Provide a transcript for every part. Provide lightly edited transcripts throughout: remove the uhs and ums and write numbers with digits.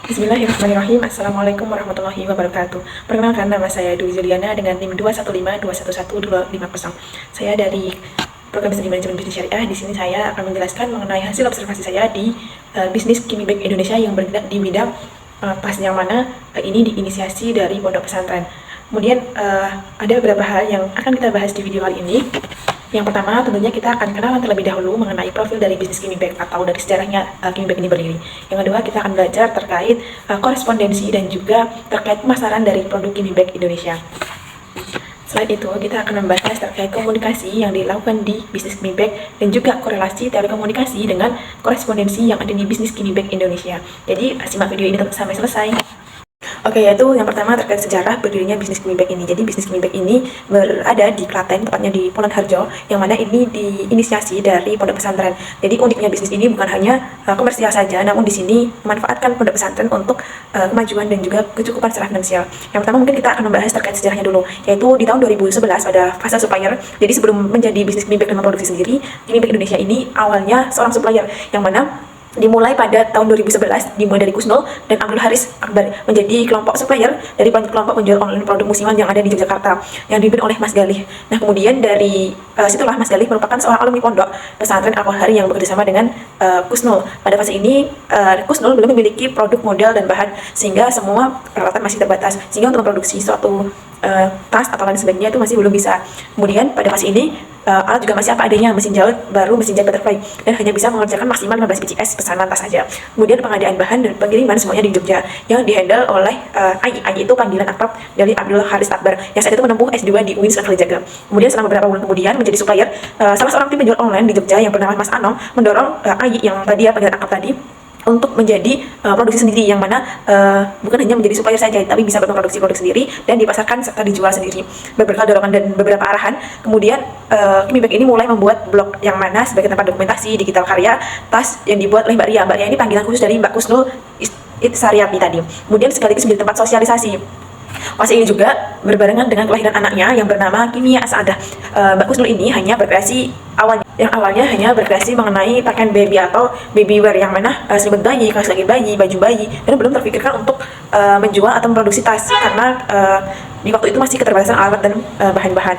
Bismillahirrahmanirrahim. Assalamualaikum warahmatullahi wabarakatuh. Perkenalkan, nama saya Dwi Juliana dengan NIM 215211250. Saya dari Program Studi Manajemen Bisnis Syariah. Di sini saya akan menjelaskan mengenai hasil observasi saya di bisnis Kimi Bank Indonesia yang bergerak di bidang tas, yang mana ini diinisiasi dari pondok pesantren. Kemudian ada beberapa hal yang akan kita bahas di video kali ini. Yang pertama, tentunya kita akan kenalan terlebih dahulu mengenai profil dari bisnis Kimi Bank atau dari sejarahnya Kimi Bank ini berdiri. Yang kedua, kita akan belajar terkait korespondensi dan juga terkait pemasaran dari produk Kimi Bank Indonesia. Selain itu, kita akan membahas terkait komunikasi yang dilakukan di bisnis Kimi Bank dan juga korelasi teori komunikasi dengan korespondensi yang ada di bisnis Kimi Bank Indonesia. Jadi, simak video ini sampai selesai. Oke, yaitu yang pertama terkait sejarah berdirinya bisnis Kimi Bank ini. Jadi bisnis Kimi Bank ini berada di Klaten, tepatnya di Pulau Harjo, yang mana ini diinisiasi dari pondok pesantren. Jadi uniknya bisnis ini bukan hanya komersial saja, namun di sini memanfaatkan pondok pesantren untuk kemajuan dan juga kecukupan secara finansial. Yang pertama mungkin kita akan membahas terkait sejarahnya dulu, yaitu di tahun 2011 pada fase supplier. Jadi sebelum menjadi bisnis Kimi Bank dan memproduksi sendiri, Kimi Bank Indonesia ini awalnya seorang supplier, yang mana dimulai pada tahun 2011 dimulai dari Kusnul dan Abdul Haris Akbar menjadi kelompok supplier dari kelompok penjual online produk musiman yang ada di Yogyakarta yang dipimpin oleh Mas Galih. Nah, kemudian dari situlah Mas Galih merupakan seorang alumni pondok pesantren Al-Qahari yang bekerjasama dengan Kusnul. Pada fase ini Kusnul belum memiliki produk, modal dan bahan, sehingga semua peralatan masih terbatas, sehingga untuk memproduksi suatu tas atau lain sebagainya itu masih belum bisa. Kemudian pada fase ini alat juga masih apa adanya, mesin jahit baru, mesin jahit butterfly, dan hanya bisa mengerjakan maksimal 15 PCS pesanan tas saja. Kemudian pengadaan bahan dan pengiriman semuanya di Jogja yang dihandle oleh AI itu panggilan akrab dari Abdul Haris Akbar yang saat itu menempuh S2 di UIN Sunan Kalijaga. Kemudian selama beberapa bulan kemudian menjadi supplier salah seorang tim penjual online di Jogja yang bernama Mas Anom mendorong AI yang tadi panggilan akrab tadi untuk menjadi produksi sendiri, yang mana bukan hanya menjadi supplier saja, tapi bisa memproduksi produk sendiri dan dipasarkan serta dijual sendiri. Berbekal dorongan dan beberapa arahan, kemudian Kimi Bank ini mulai membuat blog yang mana sebagai tempat dokumentasi digital karya tas yang dibuat oleh Mbak Ria. Mbak Ria ini panggilan khusus dari Mbak Kusnul Itsariati tadi. Kemudian sekaligus menjadi tempat sosialisasi. Fase ini juga berbarengan dengan kelahiran anaknya yang bernama Kimia Saadah. Mbak Kusnul ini hanya berkreasi awalnya hanya berkreasi mengenai pakaian baby atau baby wear, yang mana selimut bayi, kaos kaki bayi, baju bayi, dan belum terpikirkan untuk menjual atau memproduksi tas karena di waktu itu masih keterbatasan alat dan bahan-bahan.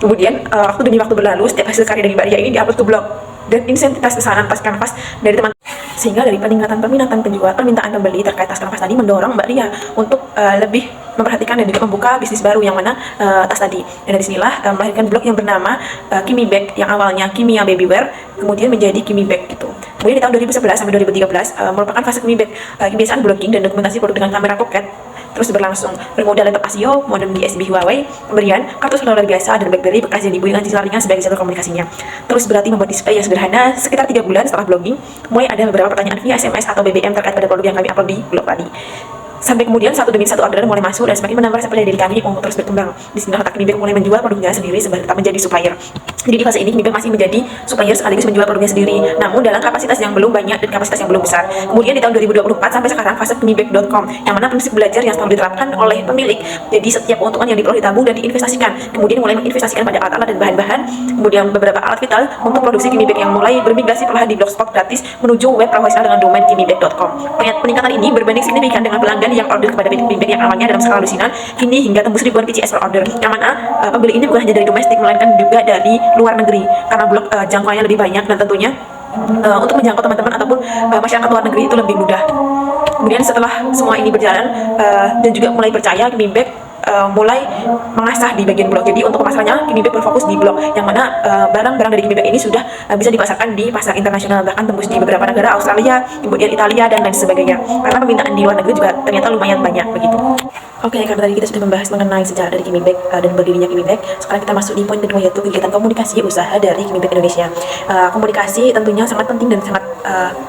Kemudian waktu demi waktu berlalu, setiap hasil karya dari Mbak Ria ini diupload ke blog dan insentitas pesanan tas kanvas dari teman, sehingga dari peningkatan peminatan penjual, permintaan pembeli terkait tas kanvas tadi mendorong Mbak Ria untuk lebih memperhatikan dan juga membuka bisnis baru, yang mana tas tadi. Dan dari sinilah melahirkan blog yang bernama Kimi Bag, yang awalnya Kimia Baby Wear kemudian menjadi Kimi Bag gitu. Kemudian di tahun 2011 sampai 2013 merupakan fase Kimi Bag, kebiasaan blogging dan dokumentasi produk dengan kamera pocket terus berlangsung. Bermodal laptop Casio, modem USB Huawei, pemberian kartu seluler biasa dan BlackBerry bekas yang dibuat dengan cicilan ringan sebagai jalur komunikasinya. Terus berarti membuat display yang sederhana. Sekitar 3 bulan setelah blogging, mulai ada beberapa pertanyaan via SMS atau BBM terkait pada produk yang kami upload di blog tadi. Sampai kemudian satu demi satu orderan mulai masuk dan semakin menambah rasa percaya diri kami untuk terus berkembang. Di sini Kimi Bank mulai menjual produknya sendiri sebelum tetap menjadi supplier. Jadi di fase ini Kimi Bank masih menjadi supplier sekaligus menjual produknya sendiri, namun dalam kapasitas yang belum banyak dan kapasitas yang belum besar. Kemudian di tahun 2024 sampai sekarang fase KimiBank.com, yang mana prinsip belajar yang selalu diterapkan oleh pemilik. Jadi setiap keuntungan yang diperoleh ditabung dan diinvestasikan. Kemudian mulai menginvestasikan pada alat-alat dan bahan-bahan, kemudian beberapa alat vital untuk produksi Kimi Bank yang mulai bermigrasi perlahan di blogspot gratis menuju web profesional dengan domain KimiBank.com. Peningkatan ini berbanding signifikan dengan pelanggan yang order kepada Kimi Bank yang awalnya dalam skala lusinan, kini hingga tembus ribuan PCS per order, yang mana pembeli ini bukan hanya dari domestik melainkan juga dari luar negeri, karena blog jangkauannya lebih banyak dan tentunya untuk menjangkau teman-teman ataupun masyarakat luar negeri itu lebih mudah. Kemudian setelah semua ini berjalan dan juga mulai percaya, Kimi Bank mulai mengasah di bagian blog. Jadi untuk pemasarannya Kimi Bank berfokus di blog, yang mana barang-barang dari Kimi Bank ini sudah bisa dipasarkan di pasar internasional, bahkan tembus di beberapa negara, Australia, kemudian Italia dan lain sebagainya, karena permintaan di luar negeri juga ternyata lumayan banyak begitu. Oke, karena tadi kita sudah membahas mengenai sejarah dari Kimi Bank dan berdirinya Kimi Bank, sekarang kita masuk di poin kedua, yaitu kegiatan komunikasi usaha dari Kimi Bank Indonesia. Komunikasi tentunya sangat penting dan sangat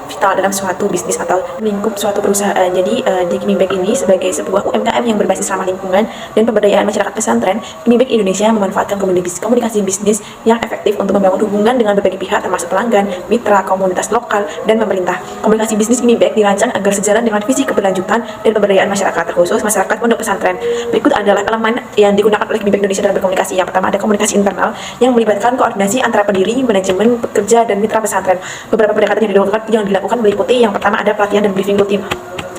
vital dalam suatu bisnis atau lingkup suatu perusahaan. Jadi di Kimi Bank ini sebagai sebuah UMKM yang berbasis ramah lingkungan dan pemberdayaan masyarakat pesantren, Kimi Bank Indonesia memanfaatkan komunikasi bisnis yang efektif untuk membangun hubungan dengan berbagai pihak termasuk pelanggan, mitra, komunitas lokal, dan pemerintah. Komunikasi bisnis Kimi Bank dirancang agar sejalan dengan visi keberlanjutan dan pemberdayaan masyarakat, terkhusus masyarakat pondok pesantren. Berikut adalah elemen yang digunakan oleh Kimi Bank Indonesia dalam berkomunikasi. Yang pertama ada komunikasi internal yang melibatkan koordinasi antara pendiri, manajemen, pekerja, dan mitra pesantren. Beberapa pendekatan yang dilakukan meliputi yang pertama ada pelatihan dan briefing rutin.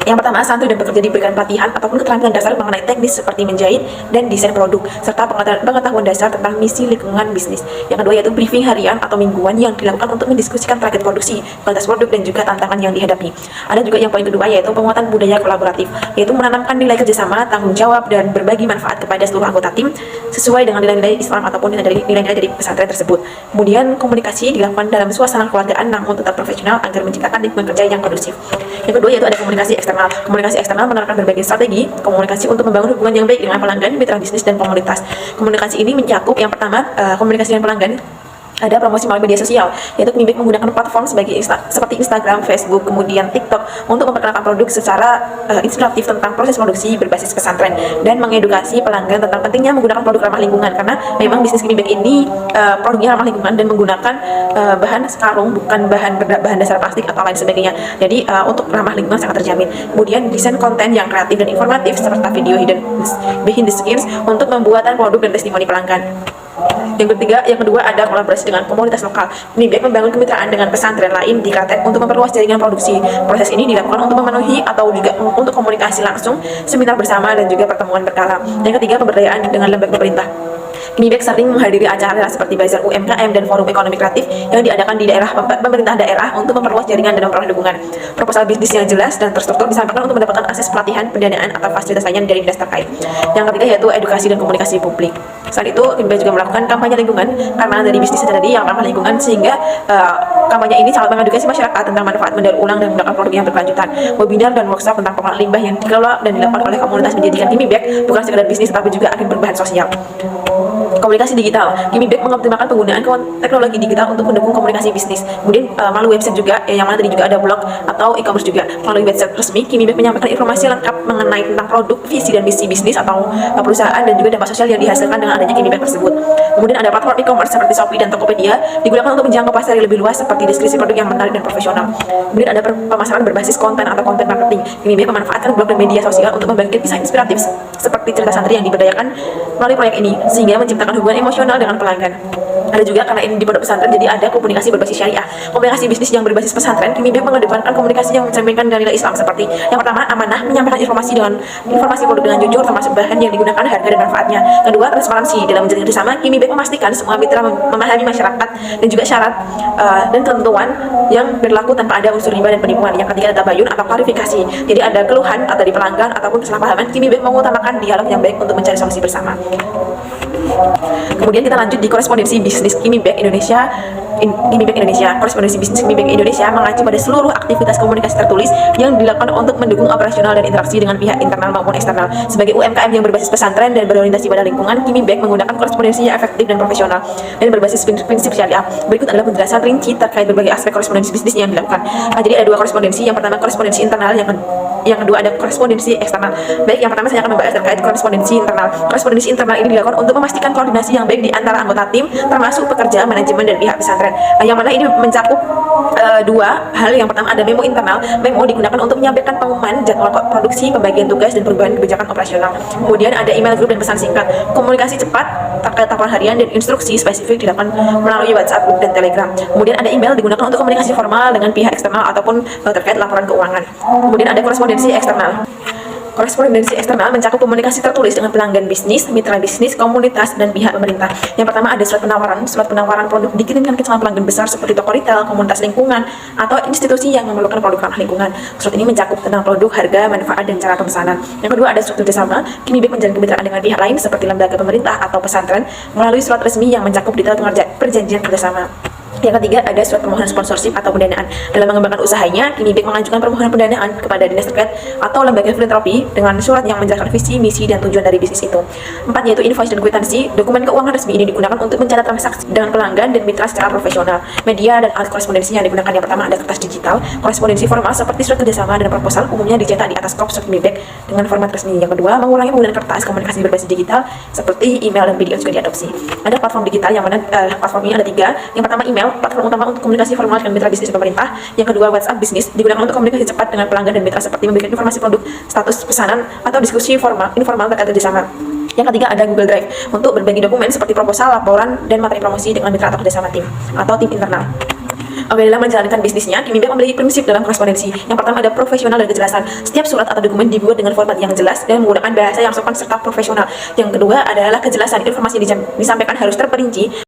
Yang pertama, santri dan pekerja diberikan pelatihan ataupun keterampilan dasar mengenai teknis seperti menjahit dan desain produk, serta pengetahuan dasar tentang misi lingkungan bisnis. Yang kedua yaitu briefing harian atau mingguan yang dilakukan untuk mendiskusikan target produksi, kualitas produk, dan juga tantangan yang dihadapi. Ada juga yang poin kedua yaitu penguatan budaya kolaboratif, yaitu menanamkan nilai kerjasama, tanggung jawab, dan berbagi manfaat kepada seluruh anggota tim sesuai dengan nilai-nilai Islam ataupun nilai-nilai dari pesantren tersebut. Kemudian komunikasi dilakukan dalam suasana keluargaan namun tetap profesional agar menciptakan lingkungan kerja yang kondusif. Yang kedua yaitu ada komunikasi eksternal. Komunikasi eksternal menerapkan berbagai strategi komunikasi untuk membangun hubungan yang baik dengan pelanggan, mitra bisnis, dan komunitas. Komunikasi ini mencakup yang pertama, komunikasi dengan pelanggan. Ada promosi melalui media sosial, yaitu Kimi Baik menggunakan platform seperti Instagram, Facebook, kemudian TikTok untuk memperkenalkan produk secara instruktif tentang proses produksi berbasis pesantren dan mengedukasi pelanggan tentang pentingnya menggunakan produk ramah lingkungan, karena memang bisnis Kimi Baik ini produknya ramah lingkungan dan menggunakan bahan karung, bukan bahan dasar plastik atau lain sebagainya. Jadi untuk ramah lingkungan sangat terjamin. Kemudian desain konten yang kreatif dan informatif serta video behind the scenes untuk pembuatan produk dan testimoni pelanggan. Yang kedua ada kolaborasi dengan komunitas lokal. Kimi Baik membangun kemitraan dengan pesantren lain di Klaten untuk memperluas jaringan produksi. Proses ini dilakukan untuk memenuhi atau juga untuk komunikasi langsung, seminar bersama, dan juga pertemuan berkala. Yang ketiga, pemberdayaan dengan lembaga pemerintah. Kimi Baik sering menghadiri acara seperti Bazar UMKM dan Forum Ekonomi Kreatif yang diadakan di daerah pemerintah daerah untuk memperluas jaringan dan memperoleh dukungan. Proposal bisnis yang jelas dan terstruktur disampaikan untuk mendapatkan akses pelatihan, pendanaan, atau fasilitas lainnya dari dinas terkait. Yang ketiga yaitu edukasi dan komunikasi publik. Selain itu, Kimi Baik juga melakukan kampanye lingkungan karena dari bisnis tadi yang ramah lingkungan, sehingga kampanye ini sangat mengedukasi masyarakat tentang manfaat mendaur ulang dan menggunakan produk yang berkelanjutan. Webinar dan workshop tentang pengolahan limbah yang dikelola dan dilakukan oleh komunitas menjadikan Kimi Baik bukan sekedar bisnis tetapi juga agen berbahan sosial. Komunikasi digital. Kimi Baik mengoptimalkan penggunaan teknologi digital untuk mendukung komunikasi bisnis. Kemudian melalui website juga, yang mana tadi juga ada blog atau e-commerce juga. Melalui website resmi, Kimi Baik menyampaikan informasi lengkap mengenai tentang produk, visi dan misi bisnis atau perusahaan, dan juga dampak sosial yang dihasilkan dengan adanya Kimi Baik tersebut. Kemudian ada platform e-commerce seperti Shopee dan Tokopedia digunakan untuk menjangkau pasar yang lebih luas seperti deskripsi produk yang menarik dan profesional. Kemudian ada pemasaran berbasis konten atau konten marketing. Kimi Baik memanfaatkan blog dan media sosial untuk membagikan kisah inspiratif seperti cerita santri yang diberdayakan melalui proyek ini, sehingga menciptakan hubungan emosional dengan pelanggan. Ada juga karena ini di pondok pesantren, jadi ada komunikasi berbasis syariah. Komunikasi bisnis yang berbasis pesantren, Kimi Baik mengedepankan komunikasi yang mencerminkan nilai Islam seperti yang pertama, amanah, menyampaikan informasi produk dengan jujur termasuk bahan yang digunakan, harga dan manfaatnya. Kedua, transparansi dalam menjalin kerjasama. Kimi Baik memastikan semua mitra memahami masyarakat dan juga syarat dan ketentuan yang berlaku tanpa ada unsur riba dan penipuan. Yang ketiga, ada tabayun atau klarifikasi. Jadi ada keluhan atau dari pelanggan ataupun kesalahpahaman, Kimi Baik mengutamakan dialog yang baik untuk mencari solusi bersama. Kemudian kita lanjut di korespondensi bisnis Kimi Baik Indonesia. Korespondensi bisnis Kimi Baik Indonesia mengacu pada seluruh aktivitas komunikasi tertulis yang dilakukan untuk mendukung operasional dan interaksi dengan pihak internal maupun eksternal. Sebagai UMKM yang berbasis pesantren dan berorientasi pada lingkungan, Kimi Baik menggunakan korespondensi yang efektif dan profesional dan berbasis prinsip syariah. Berikut adalah penjelasan rinci terkait berbagai aspek korespondensi bisnis yang dilakukan. Jadi ada dua korespondensi. Yang pertama korespondensi internal, yang kedua ada korespondensi eksternal. Baik, yang pertama saya akan membahas terkait korespondensi internal. Korespondensi internal ini dilakukan untuk memastikan koordinasi yang baik di antara anggota tim, termasuk pekerja, manajemen, dan pihak pesantren. Yang mana ini mencakup dua hal. Yang pertama ada memo internal. Memo digunakan untuk menyampaikan pengumuman jadwal produksi, pembagian tugas, dan perubahan kebijakan operasional. Kemudian ada email grup dan pesan singkat. Komunikasi cepat terkait laporan harian dan instruksi spesifik dilakukan melalui WhatsApp, grup, dan Telegram. Kemudian ada email digunakan untuk komunikasi formal dengan pihak eksternal ataupun terkait laporan keuangan. Kemudian ada korespondensi eksternal. Korespondensi eksternal mencakup komunikasi tertulis dengan pelanggan bisnis, mitra bisnis, komunitas, dan pihak pemerintah. Yang pertama ada surat penawaran produk dikirimkan ke calon pelanggan besar seperti toko retail, komunitas lingkungan, atau institusi yang memerlukan produk ramah lingkungan. Surat ini mencakup tentang produk, harga, manfaat, dan cara pemesanan. Yang kedua ada struktur kerjasama. Kimi Baik menjalin kemitraan dengan pihak lain seperti lembaga pemerintah atau pesantren melalui surat resmi yang mencakup detail perjanjian kerjasama. Yang ketiga ada surat permohonan sponsorship atau pendanaan. Dalam mengembangkan usahanya, Kimi Baik mengajukan permohonan pendanaan kepada dinas terkait atau lembaga filantropi dengan surat yang menjelaskan visi, misi, dan tujuan dari bisnis itu. 4 yaitu invoice dan kwitansi. Dokumen keuangan resmi ini digunakan untuk mencatat transaksi dengan pelanggan dan mitra secara profesional. Media dan alat korespondensi yang digunakan yang pertama ada kertas digital. Korespondensi formal seperti surat kerjasama dan proposal umumnya dicetak di atas kop surat Kimi Baik dengan format resmi. Yang kedua, mengurangi penggunaan kertas. Komunikasi berbasis digital seperti email dan video juga diadopsi. Ada platform digital yang mana platform ini ada 3. Yang pertama email, platform utama untuk komunikasi formal dengan mitra bisnis dan pemerintah. Yang kedua WhatsApp bisnis, digunakan untuk komunikasi cepat dengan pelanggan dan mitra seperti memberikan informasi produk, status pesanan, atau diskusi informal terkait kerjasama. Yang ketiga ada Google Drive untuk berbagi dokumen seperti proposal, laporan, dan materi promosi dengan mitra atau kerjasama tim atau tim internal. Oke, dalam menjalankan bisnisnya, Kim Bimbing memiliki prinsip dalam korespondensi. Yang pertama ada profesional dan kejelasan. Setiap surat atau dokumen dibuat dengan format yang jelas dan menggunakan bahasa yang sopan serta profesional. Yang kedua adalah kejelasan. Informasi disampaikan harus terperinci